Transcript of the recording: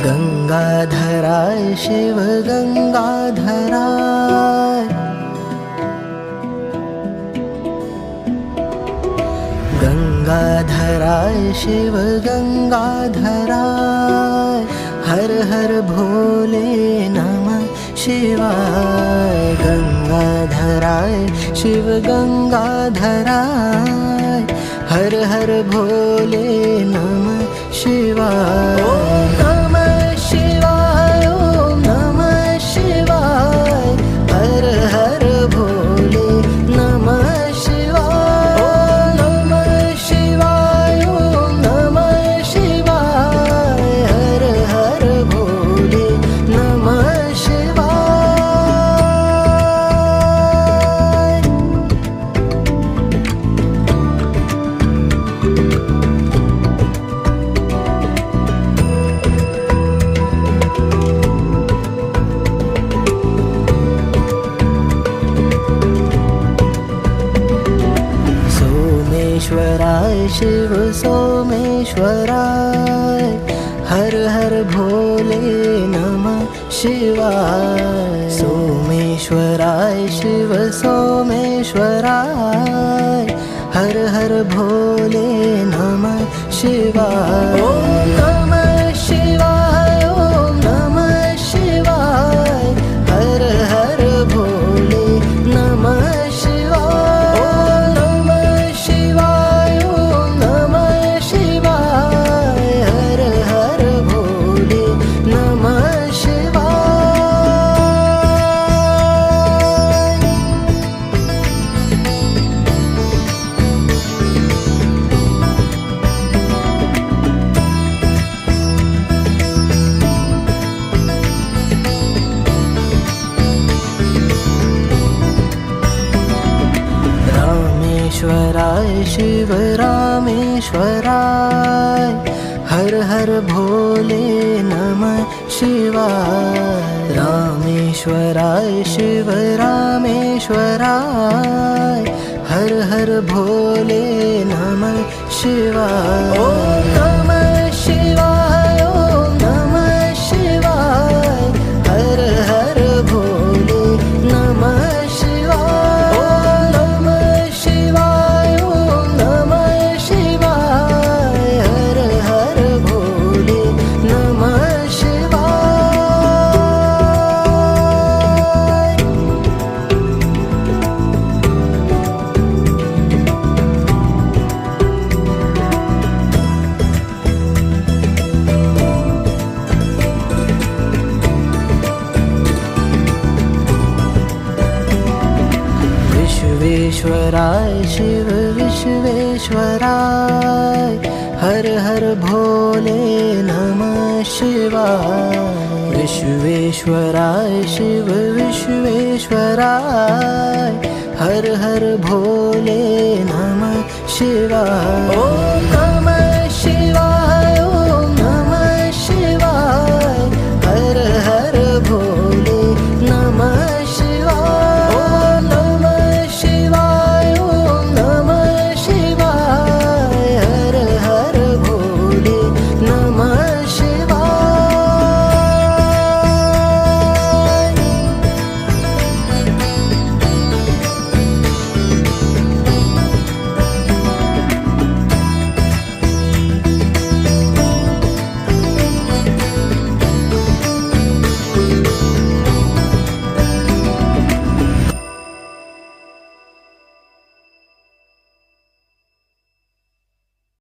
गंगाधराय शिव गंगाधराय, गंगाधराय शिव गंगाधराय, हर हर भोले नमः शिवाय। गंगाधराय शिव गंगाधराय, हर हर भोले नमः शिवाय। ओम नमः शिवाय, ओम नमः शिवाय, हर हर भोले नमः शिवाय। ओम नमः शिवाय, ओम नमः शिवाय, हर हर भोले नमः शिवाय। सोमेश्वराय शिव सोमेश्वराय, हर हर भोले नमः शिवाय। सोमेश्वराय शिव सोमेश्वराय, हर हर भोले नमः शिवाय। ओम नमः शिवाय, ओम नमः शिवाय, हर हर भोले नमः शिवाय। ओम नमः शिवाय, ओम नमः शिवाय, हर हर भोले नमः शिवाय। रामेश्वराय शिव रामेश्वराय, हर हर भोले नमः शिवाय। रामेश्वराय शिव रामेश्वराय, हर हर भोले नमः शिवाय। ओम नमः शिवाय, ओम नमः शिवाय, हर हर भोले नमः शिवाय। ओम नमः शिवाय, ओम नमः शिवाय, हर हर भोले नमः शिवाय। विश्वेश्वराय शिव विश्वेश्वराय, हर हर भोले नमः शिवाय। विश्वेश्वराय शिव विश्वेश्वराय, हर हर भोले नमः शिवाय। ओम